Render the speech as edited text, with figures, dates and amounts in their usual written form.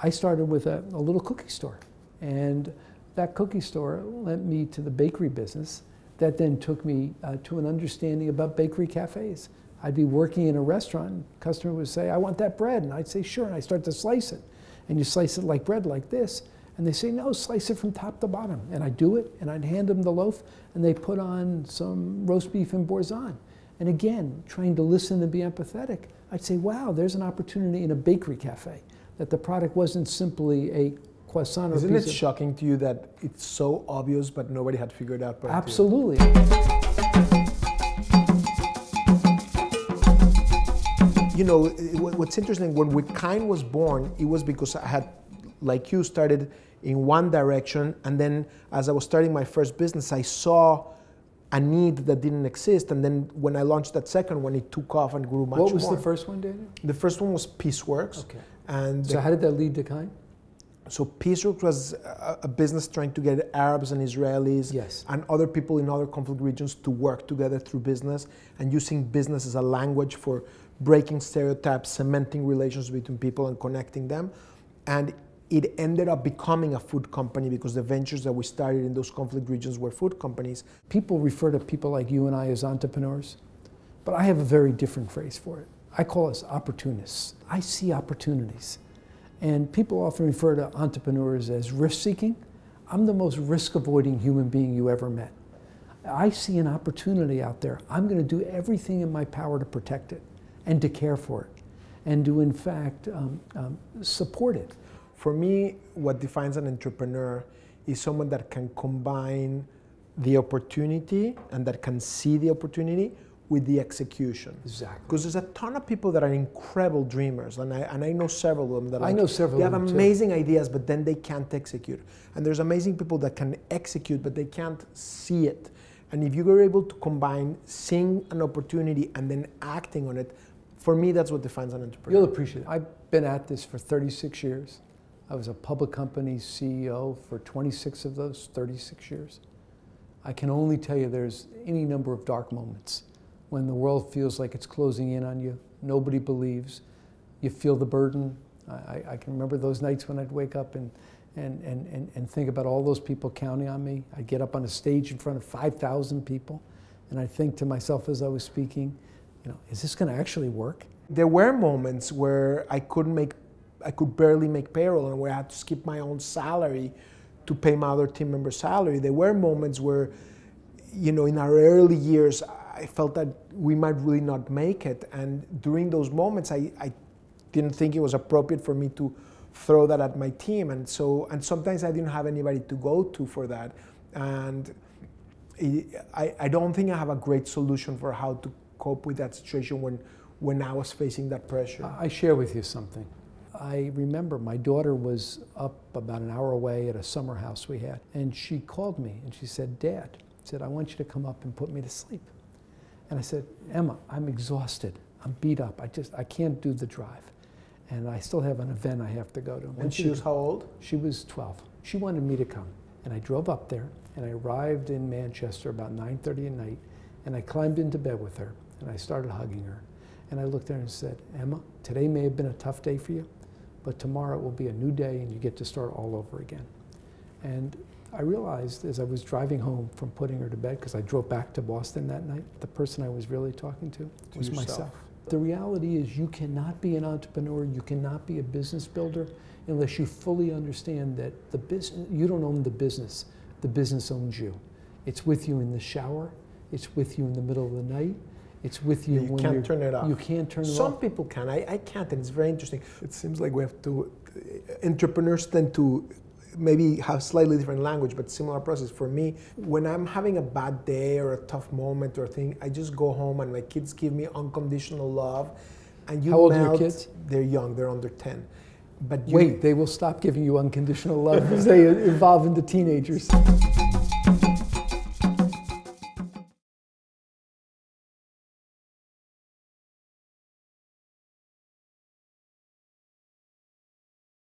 I started with a little cookie store, and that cookie store led me to the bakery business that then took me to an understanding about bakery cafes. I'd be working in a restaurant, and a customer would say, I want that bread, and I'd say, sure, and I start to slice it. And you slice it like bread, like this, and they say, no, slice it from top to bottom. And I'd do it, and I'd hand them the loaf, and they put on some roast beef and boursin. And again, trying to listen and be empathetic, I'd say, wow, there's an opportunity in a bakery cafe, that the product wasn't simply a croissant or Isn't it shocking to you that it's so obvious, but nobody had figured out? Absolutely. You know, what's interesting, when KIND was born, it was because I had, like you, started in one direction, and then as I was starting my first business, I saw a need that didn't exist, and then when I launched that second one, it took off and grew much more. What was the first one, Daniel? The first one was Peaceworks. Okay. And so how did that lead to KIND? So Peaceworks was a business trying to get Arabs and Israelis and other people in other conflict regions to work together through business, and using business as a language for breaking stereotypes, cementing relations between people and connecting them. And it ended up becoming a food company because the ventures that we started in those conflict regions were food companies. People refer to people like you and I as entrepreneurs, but I have a very different phrase for it. I call us opportunists. I see opportunities. And people often refer to entrepreneurs as risk-seeking. I'm the most risk-avoiding human being you ever met. I see an opportunity out there. I'm going to do everything in my power to protect it and to care for it and to, in fact, support it. For me, what defines an entrepreneur is someone that can combine the opportunity and that can see the opportunity with the execution. Exactly. Because there's a ton of people that are incredible dreamers, and I know several of them that I know several they of have them amazing too. ideas, but then they can't execute. And there's amazing people that can execute, but they can't see it. And if you are able to combine seeing an opportunity and then acting on it, for me, that's what defines an entrepreneur. You'll appreciate it. I've been at this for 36 years. I was a public company CEO for 26 of those 36 years. I can only tell you there's any number of dark moments when the world feels like it's closing in on you, nobody believes, you feel the burden. I can remember those nights when I'd wake up and think about all those people counting on me. I'd get up on a stage in front of 5,000 people, and I'd think to myself as I was speaking, you know, is this going to actually work? There were moments where I could barely make payroll, and where I had to skip my own salary to pay my other team members' salary. There were moments where, you know, in our early years, I felt that we might really not make it. And during those moments, I didn't think it was appropriate for me to throw that at my team. And sometimes I didn't have anybody to go to for that. And I don't think I have a great solution for how to cope with that situation when I was facing that pressure. I share with you something. I remember my daughter was up about an hour away at a summer house we had, and she called me and she said, Dad, I want you to come up and put me to sleep. And I said, Emma, I'm exhausted. I'm beat up. I can't do the drive. And I still have an event I have to go to. And she was how old? She was 12. She wanted me to come. And I drove up there, and I arrived in Manchester about 9:30 at night, and I climbed into bed with her, and I started hugging her. And I looked at her and said, Emma, today may have been a tough day for you, but tomorrow it will be a new day, and you get to start all over again. And I realized as I was driving home from putting her to bed, because I drove back to Boston that night, the person I was really talking to was myself. The reality is you cannot be an entrepreneur, you cannot be a business builder unless you fully understand that the business, you don't own the business owns you. It's with you in the shower, it's with you in the middle of the night, it's with you when you can't turn it off. You can't turn it off. Some people can, I can't, and it's very interesting. It seems like we have to, entrepreneurs tend to maybe have slightly different language, but similar process. For me, when I'm having a bad day or a tough moment or thing, I just go home and my kids give me unconditional love. And you How old are melt, your kids? They're young, they're under 10. But wait, they will stop giving you unconditional love as they evolve into teenagers.